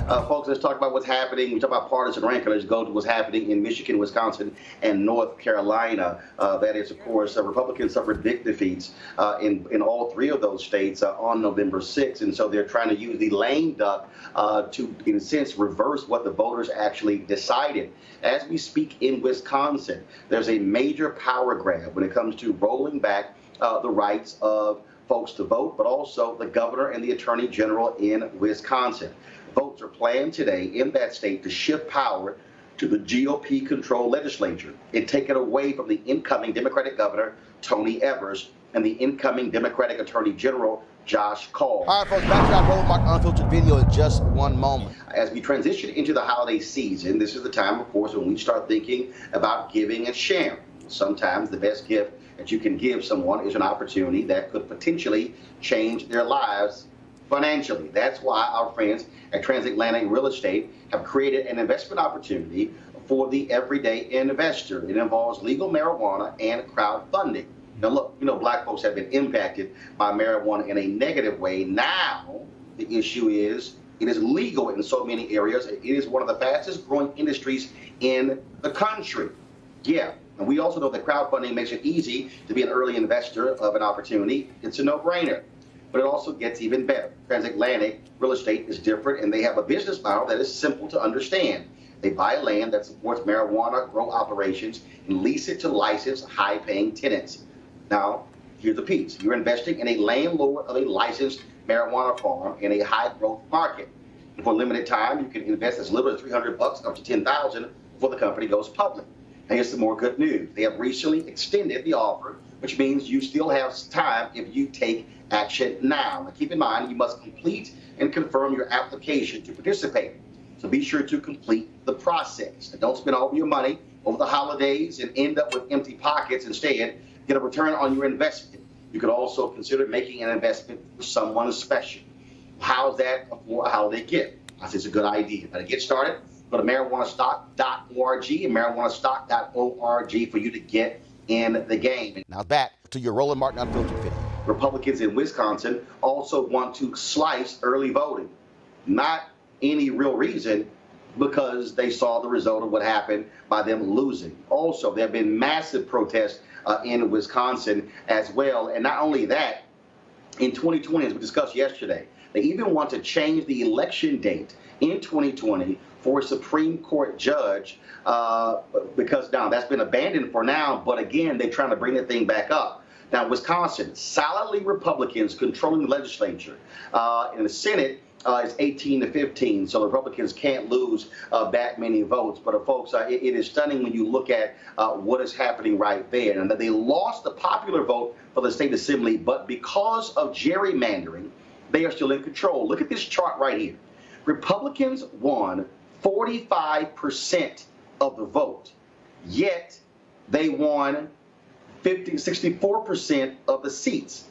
Folks, let's talk about what's happening. We talk about partisan rancor. Let's go to what's happening in Michigan, Wisconsin, and North Carolina. That is, of course, Republicans suffered big defeats in all three of those states on November 6th. And so they're trying to use the lame duck to, in a sense, reverse what the voters actually decided. As we speak in Wisconsin, there's a major power grab when it comes to rolling back the rights of folks to vote, but also the governor and the attorney general in Wisconsin. Votes are planned today in that state to shift power to the GOP-controlled legislature and take it away from the incoming Democratic governor, Tony Evers, and the incoming Democratic attorney general, Josh Call. All right, folks, back to that Roland Martin Unfiltered video in just one moment. As we transition into the holiday season, this is the time, of course, when we start thinking about giving and sharing. Sometimes the best gift that you can give someone is an opportunity that could potentially change their lives financially. That's why our friends at Transatlantic Real Estate have created an investment opportunity for the everyday investor. It involves legal marijuana and crowdfunding. Now, look, black folks have been impacted by marijuana in a negative way. Now, the issue is it is legal in so many areas. It is one of the fastest growing industries in the country. Yeah. And we also know that crowdfunding makes it easy to be an early investor of an opportunity. It's a no-brainer. But it also gets even better. Transatlantic Real Estate is different, and they have a business model that is simple to understand. They buy land that supports marijuana grow operations and lease it to licensed, high-paying tenants. Now, here's the piece. You're investing in a landlord of a licensed marijuana farm in a high-growth market. And for a limited time, you can invest as little as $300 up to $10,000 before the company goes public. And here's some more good news. They have recently extended the offer, which means you still have time if you take action now. Now, keep in mind, you must complete and confirm your application to participate. So be sure to complete the process. And don't spend all of your money over the holidays and end up with empty pockets. Instead, get a return on your investment. You could also consider making an investment for someone special. How's that for a holiday gift? I say it's a good idea. Now, to get started, go to marijuanastock.org and marijuanastock.org for you to get in the game. Now back to your Roland Martin Unfiltered video. Republicans in Wisconsin also want to slice early voting. Not any real reason, because they saw the result of what happened by them losing. Also, there have been massive protests in Wisconsin as well. And not only that, in 2020, as we discussed yesterday, they even want to change the election date in 2020 for a Supreme Court judge because now that's been abandoned for now. But again, they're trying to bring the thing back up. Now, Wisconsin, solidly Republicans controlling the legislature. In the Senate, it's 18-15, so the Republicans can't lose that many votes. But, folks, it is stunning when you look at what is happening right there. And that they lost the popular vote for the state assembly, but because of gerrymandering, they are still in control. Look at this chart right here. Republicans won 45% of the vote, yet they won 64% of the seats.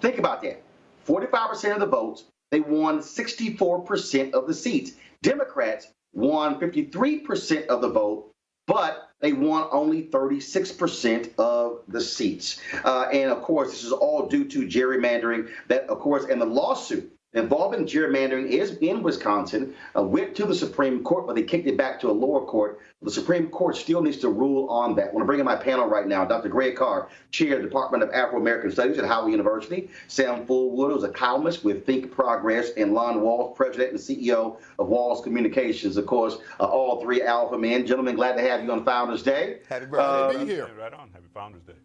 Think about that. 45% of the votes, they won 64% of the seats. Democrats won 53% of the vote, but they won only 36% of the seats. And of course, this is all due to gerrymandering that, of course, and the lawsuit involving gerrymandering is in Wisconsin, went to the Supreme Court, but they kicked it back to a lower court. The Supreme Court still needs to rule on that. I want to bring in my panel right now, Dr. Greg Carr, Chair of the Department of Afro-American Studies at Howard University, Sam Fullwood, who's a columnist with Think Progress, and Lon Walls, President and CEO of Walls Communications. Of course, all three alpha men. Gentlemen, glad to have you on Founders Day. Happy birthday to be here. Right on. Happy Founders Day.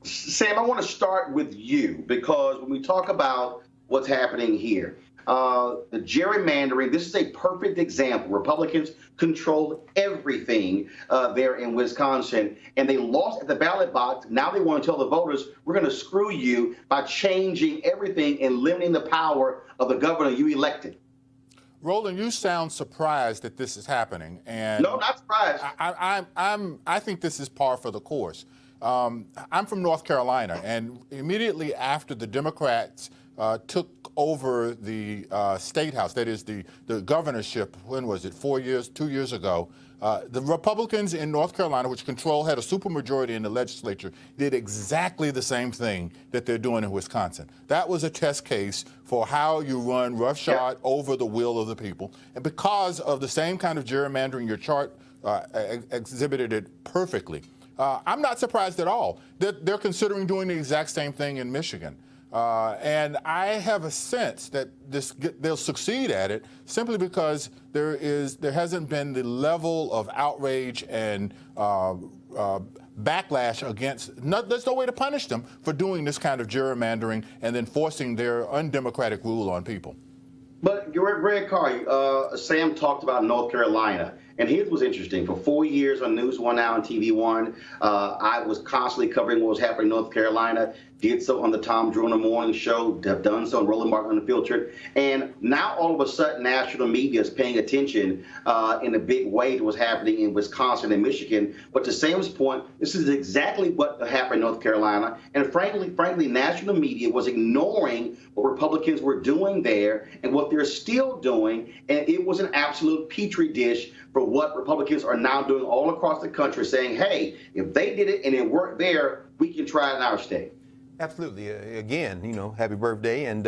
Sam, I want to start with you, because when we talk about what's happening here, the gerrymandering, this is a perfect example. Republicans controlled everything there in Wisconsin, and they lost at the ballot box. Now they want to tell the voters, we're going to screw you by changing everything and limiting the power of the governor you elected. Roland, you sound surprised that this is happening, and no, not surprised. I think this is par for the course. I'm from North Carolina, and immediately after the Democrats took over the State House, that is the governorship, when was it, 2 years ago, the Republicans in North Carolina, which had a supermajority in the legislature, did exactly the same thing that they're doing in Wisconsin. That was a test case for how you run roughshod over the will of the people. And because of the same kind of gerrymandering, your chart exhibited it perfectly. I'm not surprised at all that they're considering doing the exact same thing in Michigan. And I have a sense that they'll succeed at it simply because there hasn't been the level of outrage and backlash against. There's no way to punish them for doing this kind of gerrymandering and then forcing their undemocratic rule on people. But Greg Carr, Sam talked about North Carolina, and his was interesting. For 4 years on News One Now and TV One, I was constantly covering what was happening in North Carolina. Did so on the Tom Drew in the Morning Show, have done so on Roland Unfiltered. And now all of a sudden national media is paying attention in a big way to what's happening in Wisconsin and Michigan. But to Sam's point, this is exactly what happened in North Carolina. And frankly, national media was ignoring what Republicans were doing there and what they're still doing. And it was an absolute petri dish for what Republicans are now doing all across the country, saying, hey, if they did it and it worked there, we can try it in our state. Absolutely. Again, happy birthday. And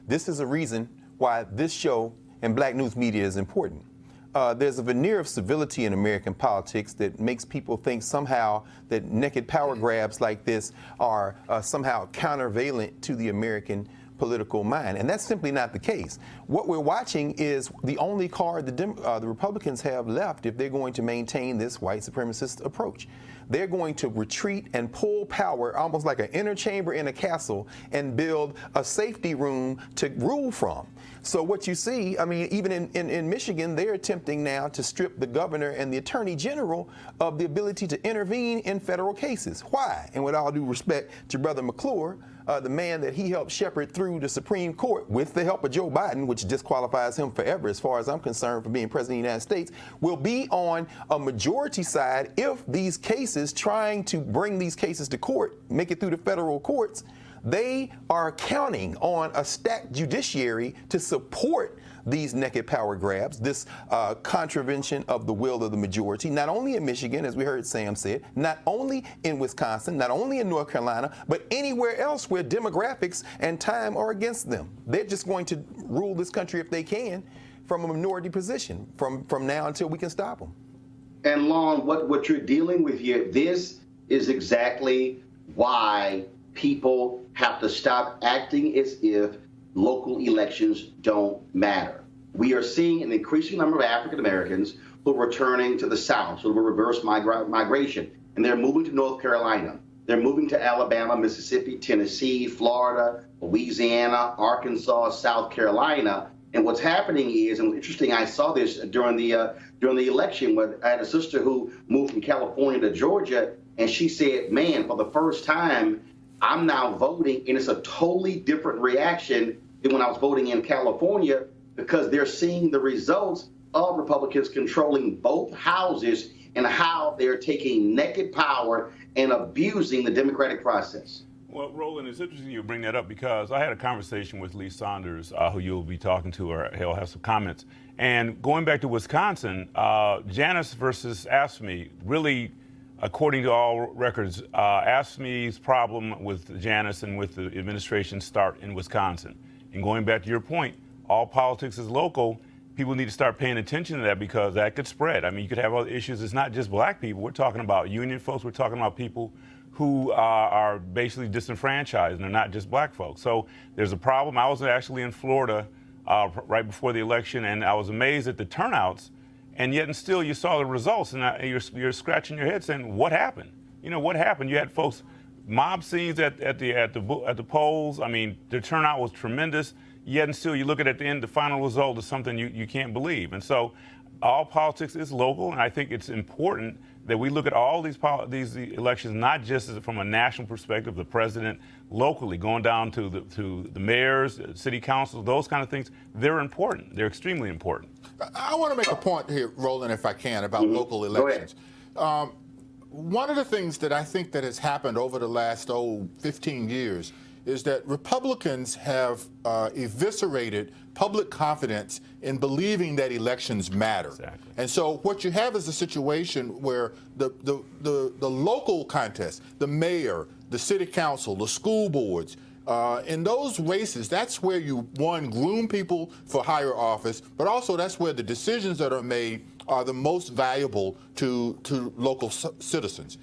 this is a reason why this show and black news media is important. There's a veneer of civility in American politics that makes people think somehow that naked power grabs like this are somehow countervailant to the American political mind. And that's simply not the case. What we're watching is the only card the Republicans have left if they're going to maintain this white supremacist approach. They're going to retreat and pull power almost like an inner chamber in a castle and build a safety room to rule from. So what you see, I mean, even in Michigan, they're attempting now to strip the governor and the attorney general of the ability to intervene in federal cases. Why? And with all due respect to Brother McClure, the man that he helped shepherd through the Supreme Court with the help of Joe Biden, which disqualifies him forever as far as I'm concerned from being president of the United States, will be on a majority side if these cases, trying to bring these cases to court, make it through the federal courts, they are counting on a stacked judiciary to support these naked power grabs, this contravention of the will of the majority, not only in Michigan, as we heard Sam said, not only in Wisconsin, not only in North Carolina, but anywhere else where demographics and time are against them. They're just going to rule this country if they can from a minority position from now until we can stop them. And Lon, what you're dealing with here, this is exactly why people have to stop acting as if local elections don't matter. We are seeing an increasing number of African Americans who are returning to the South, so we're reverse migration, and they're moving to North Carolina. They're moving to Alabama, Mississippi, Tennessee, Florida, Louisiana, Arkansas, South Carolina. And what's happening is, and interesting, I saw this during the election, where I had a sister who moved from California to Georgia, and she said, man, for the first time, I'm now voting, and it's a totally different reaction than when I was voting in California, because they're seeing the results of Republicans controlling both houses and how they're taking naked power and abusing the democratic process. Well, Roland, it's interesting you bring that up because I had a conversation with Lee Saunders, who you'll be talking to, or he'll have some comments. And going back to Wisconsin, Janus versus AFSCME really, according to all records, AFSCME's problem with Janus and with the administration start in Wisconsin. And going back to your point, all politics is local. People need to start paying attention to that because that could spread. I mean, you could have other issues. It's not just black people. We're talking about union folks. We're talking about people who are basically disenfranchised, and they're not just black folks. So there's a problem. I was actually in Florida right before the election, and I was amazed at the turnouts. And yet and still you saw the results, and you're scratching your head saying, what happened? You know, what happened? You had folks, mob scenes at the polls. I mean, the turnout was tremendous. Yet and still you look at the end, the final result is something you can't believe. And so all politics is local, and I think it's important that we look at all these elections not just from a national perspective, the president locally, going down to the mayors, city councils, those kind of things. They're important. They're extremely important. I want to make a point here, Roland, if I can, about local elections. One of the things that I think that has happened over the last 15 years is that Republicans have eviscerated public confidence in believing that elections matter. Exactly. And so what you have is a situation where the local contest, the mayor, the city council, the school boards, in those races, that's where you, one, groom people for higher office, but also that's where the decisions that are made are the most valuable to local citizens.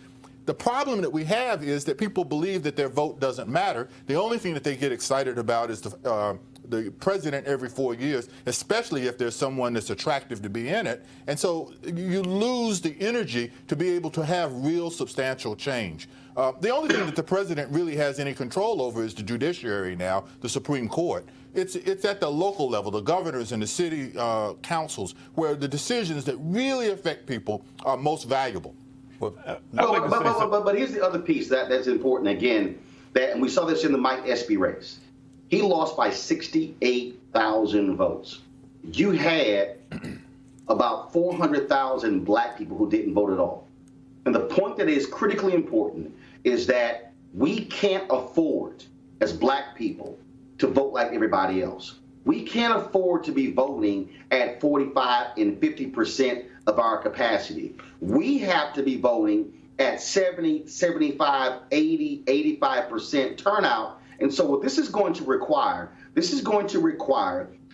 The problem that we have is that people believe that their vote doesn't matter. The only thing that they get excited about is the president every 4 years, especially if there's someone that's attractive to be in it. And so you lose the energy to be able to have real substantial change. The only thing that the president really has any control over is the judiciary now, the Supreme Court. It's at the local level, the governors and the city councils, where the decisions that really affect people are most valuable. But here's the other piece that's important again, and we saw this in the Mike Espy race. He lost by 68,000 votes. You had about 400,000 black people who didn't vote at all. And the point that is critically important is that we can't afford, as black people, to vote like everybody else. We can't afford to be voting at 45 and 50% of our capacity. We have to be voting at 70, 75, 80, 85% turnout. And so what this is going to require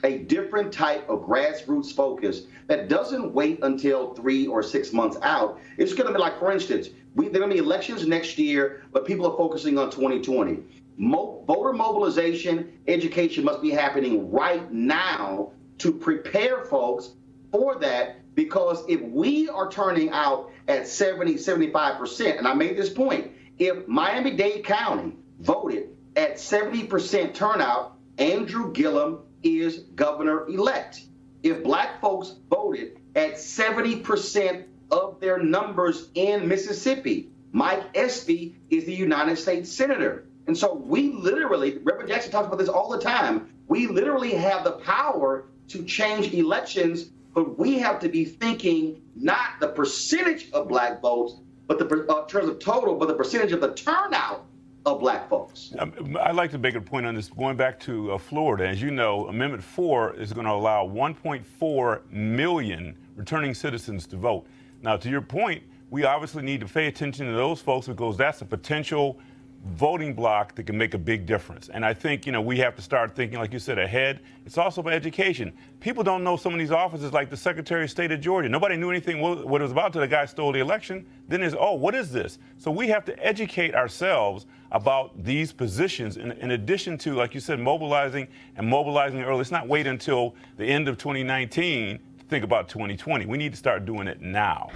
a different type of grassroots focus that doesn't wait until 3 or 6 months out. It's going to be like, for instance, there are going to be elections next year, but people are focusing on 2020. Voter mobilization, education must be happening right now to prepare folks for that, because if we are turning out at 70, 75%, and I made this point, if Miami-Dade County voted at 70% turnout, Andrew Gillum is governor-elect. If black folks voted at 70% of their numbers in Mississippi, Mike Espy is the United States Senator. And so we literally, Reverend Jackson talks about this all the time, we literally have the power to change elections, but we have to be thinking not the percentage of black votes, but in terms of total, but the percentage of the turnout of black folks. I'd like to make a point on this, going back to Florida. As you know, Amendment 4 is going to allow 1.4 million returning citizens to vote. Now, to your point, we obviously need to pay attention to those folks, because that's a potential voting block that can make a big difference. And I think, we have to start thinking, like you said, ahead. It's also about education. People don't know some of these offices, like the Secretary of State of Georgia. Nobody knew anything what it was about till the guy stole the election. Then it's, oh, what is this? So we have to educate ourselves about these positions in addition to, like you said, mobilizing early. Let's not wait until the end of 2019 to think about 2020. We need to start doing it now.